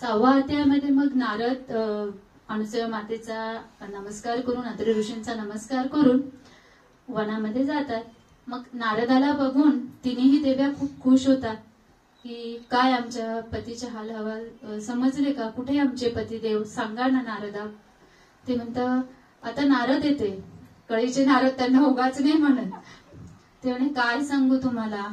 6व्या अध्यायामध्ये मग नारद अनुसूया मातेचा नमस्कार करून, अत्रि ऋषींचा नमस्कार करून वनामध्ये जातात. मग नारदाला बघून तिन्ही देव्या खूप खुश होतात की काय आमच्या पतीचे हाल हवाल समजले का, कुठे आमचे पतिदेव, सांगा ना नारदा. ते म्हणतात आता नारद येते. कळीचे नारद त्यांना उगाच नाही म्हणत. ते म्हणे काय सांगू तुम्हाला,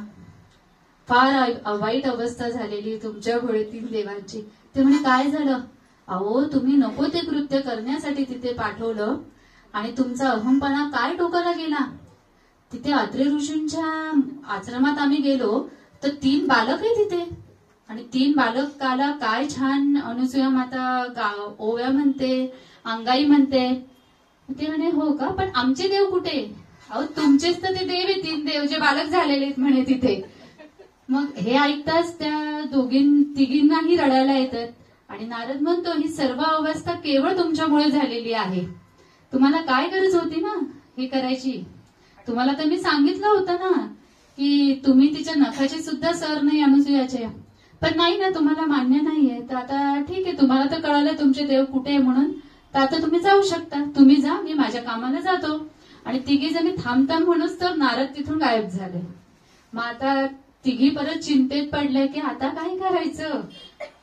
फार वाईट अवस्था झालेली तुमच्या घोळीतील देवांची. ते म्हणे काय झालं. अहो तुम्ही नको ते कृत्य करण्यासाठी तिथे पाठवलं आणि तुमचा अहमपणा काय टोकाला गेला. तिथे अत्रि ऋषींच्या आश्रमात आम्ही गेलो तर 3 बालक आहे तिथे, आणि 3 बालकाला काय छान अनुसूया माता ओव्या म्हणते, अंगाई म्हणते. ते म्हणे हो का, पण आमचे देव कुठे. अहो तुमचेच तर ते देव आहे, 3 देव जे बालक झालेले आहेत म्हणे तिथे. मग हे ऐकताच त्या तिघींनाही रडायला येतात. आणि नारद म्हणतो ही सर्व अवस्था केवळ तुमच्यामुळे झालेली आहे. तुम्हाला काय गरज होती ना हे करायची. तुम्हाला तर मी सांगितलं होतं ना की तुम्ही तिच्या नखाची सुद्धा सर नाही अनुसूयाचे, पण नाही ना, तुम्हाला मान्य नाहीये. तर आता ठीक आहे, तुम्हाला तर कळालं तुमचे देव कुठे आहे म्हणून, तर आता तुम्ही जाऊ शकता. तुम्ही जा, मी माझ्या कामाला जातो. आणि तिघी जणी थांबताम म्हणूनच तर नारद तिथून गायब झाले. मग आता तिघी परत चिंतेत पडले की आता काय करायचं,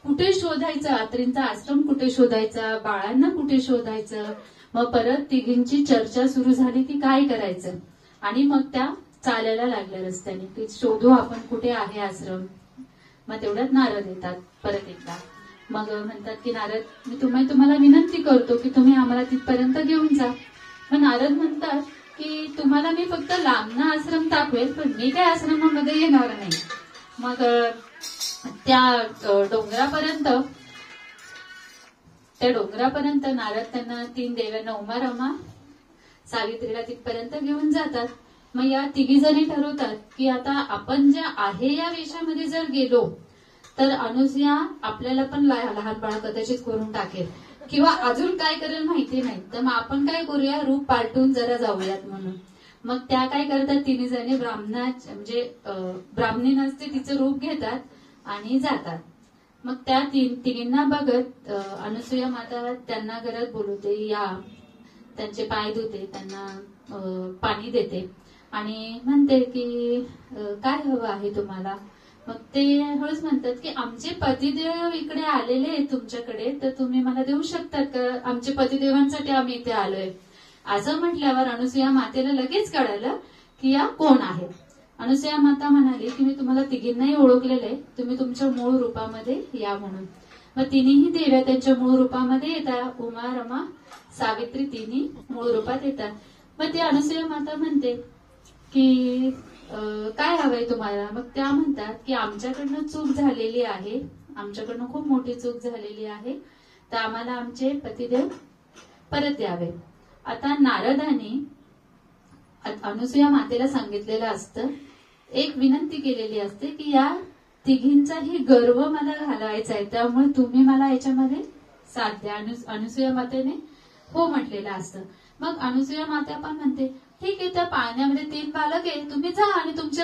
कुठे शोधायचं, अत्रींचा आश्रम कुठे शोधायचा, बाळांना कुठे शोधायचं. मग परत तिघींची चर्चा सुरू झाली की काय करायचं. आणि मग त्या चालायला लागल्या रस्त्याने की शोधू आपण कुठे आहे आश्रम. मग तेवढ्यात नारद येतात परत एकदा. मग म्हणतात की नारद मी तुम्हाला विनंती करतो की तुम्ही आम्हाला तिथपर्यंत घेऊन जा. मग नारद म्हणतात की तुम्हाला मी फक्त लांबना आश्रम दाखवेल, पण मी काय आश्रमामध्ये येणार नाही. मग त्या डोंगरापर्यंत नारद त्यांना 3 देव्यांना उमा रमा सावित्रीला तिथपर्यंत घेऊन जातात. मग या तिघी जणी ठरवतात की आता आपण ज्या आहे या वेशामध्ये जर गेलो तर अनुसूया आपल्याला पण लहान बाळ कदाचित करून टाकेल किंवा अजून काय करेल माहिती नाही. तर मग आपण काय करूया, रूप पालटून जरा जाऊयात म्हणून. मग त्या काय करतात, 3 जणी ब्राह्मणी नसते तिचं रूप घेतात आणि जातात. मग त्या तिघींना बघत अनुसूया माता त्यांना घरात बोलवते, या त्यांचे पाय धुते, त्यांना पाणी देते आणि म्हणते की काय हवं आहे तुम्हाला. मग ते हळूच म्हणतात की आमचे पतिदेव इकडे आलेले आहेत तुमच्याकडे, तर तुम्ही मला देऊ शकतात का, आमचे पतिदेवांसाठी आम्ही इथे आलोय. असं म्हटल्यावर अनुसूया मातेला लगेच कळालं की या कोण आहेत. अनुसूया माता म्हणाली की मी तुम्हाला तिघींनाही ओळखलेलं आहे, तुम्ही तुमच्या मूळ रूपामध्ये या म्हणून. मग तिन्ही देव्या त्यांच्या मूळ रूपामध्ये येतात. उमा रमा सावित्री तिन्ही मूळ रूपात येतात. मग ती अनुसूया माता म्हणते की काय हवंय तुम्हाला. मग त्या म्हणतात की आमच्याकडनं चूक झालेली आहे, आमच्याकडनं खूप मोठी चूक झालेली आहे, तर आम्हाला आमचे पतिदेव परत यावे. आता नारदाने अनुसूया मातेला सांगितलेलं असतं, एक विनंती केलेली असते की या तिघींचाही गर्व मला घालवायचा आहे, त्यामुळे तुम्ही मला याच्यामध्ये साथ द्या. अनुसूया मातेने हो म्हटलेलं असतं. मग अनुसूया माता पण म्हणते ठीक आहे, त्या पाण्यामध्ये 3 बालक आहे, तुम्ही जा आणि तुमचे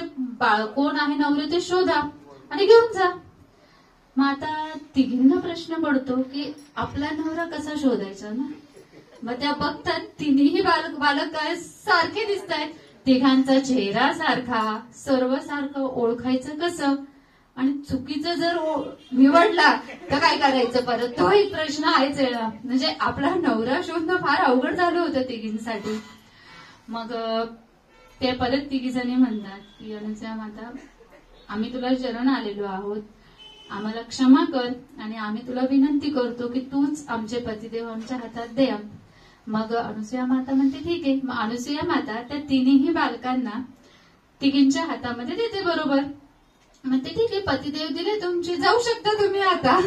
कोण आहे नवरे ते शोधा आणि घेऊन जा. मग आता तिघींना प्रश्न पडतो की आपला नवरा कसा शोधायचा ना. मग त्या बघतात तिन्ही बालक काय सारखे दिसत आहेत, तिघांचा चेहरा सारखा, सर्व सारखं, ओळखायचं कसं. आणि चुकीचं जर निवडला तर काय करायचं परत, तो एक प्रश्न आहेच. म्हणजे आपला नवरा शोधणं फार अवघड झालं होतं तिघींसाठी. मग ते परत 3 जणी म्हणतात की अनुसूया माता आम्ही तुला शरण आलेलो आहोत, आम्हाला क्षमा कर आणि आम्ही तुला विनंती करतो की तूच आमचे पतिदेव आमच्या हातात दे. मग अनुसूया माता म्हणते ठीक आहे. मग अनुसूया माता त्या तिन्ही बालकांना तिघींच्या हातामध्ये देते बरोबर. म्हणते ठीक आहे, पतिदेव दिले तुमचे, जाऊ शकता तुम्ही आता.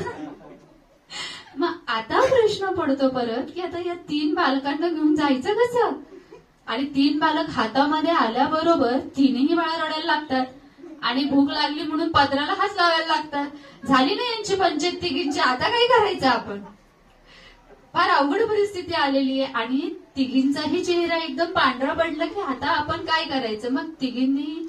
मग आता प्रश्न पडतो परत की आता या 3 बालकांना घेऊन जायचं कसं. आणि 3 बालक हातामध्ये आल्याबरोबर तिन्ही बाळा रडायला लागतात आणि भूक लागली म्हणून पदराला हात लावायला लागतात. झाली ना यांची पंचायत तिघींची, आता काय करायचं आपण. फार अवघड परिस्थिती आलेली आहे आणि तिघींचाही चेहरा एकदम पांढरा पडला की आता आपण काय करायचं. मग तिघींनी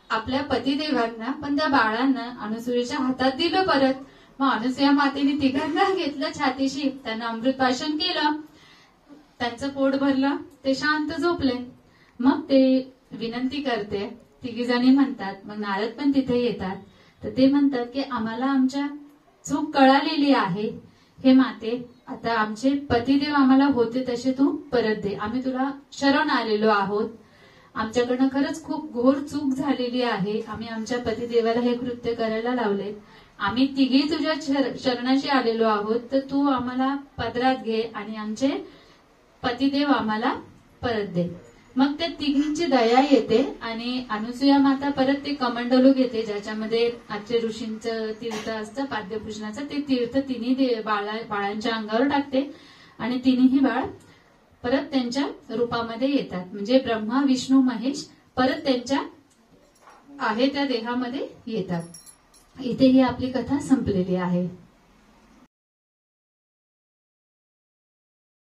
आपल्या पतिदेवांना पण त्या बाळांना अनुसूयेच्या हातात दिलं परत. मग अनुसूया मातेने तिघांना घेतलं छातीशी, त्यांना अमृत भाषण केलं, त्यांचं पोट भरलं, ते शांत झोपले. मग ते विनंती करते, तिघी जणी म्हणतात, मग नारद पण तिथे येतात, तर ते म्हणतात की आम्हाला आमच्या चूक कळालेली आहे, हे माते आता आमचे पतिदेव आम्हाला होते तसे तू परत दे, आम्ही तुला शरण आलेलो आहोत, आमच्याकडनं खरंच खूप घोर चूक झालेली आहे, आम्ही आमच्या पतिदेवाला हे कृत्य करायला लावले, आम्ही तिघी तुझ्या शरणाशी आलेलो आहोत, तर तू आम्हाला पदरात घे आणि आमचे पतिदेव आम्हाला परत दे. मग त्या तिघींची दया येते आणि अनुसूया माता परत ते कमंडलू घेते, ज्याच्यामध्ये आजचे ऋषींचं तीर्थ असतं पाद्यपूजनाचं, ते तीर्थ तिन्ही बाळांच्या अंगावर टाकते आणि तिन्ही बाळ परत त्यांच्या रूपामध्ये येतात. म्हणजे ब्रह्मा विष्णू महेश परत त्यांच्या आहे त्या देहामध्ये येतात. इथे ही आपली कथा संपलेली आहे.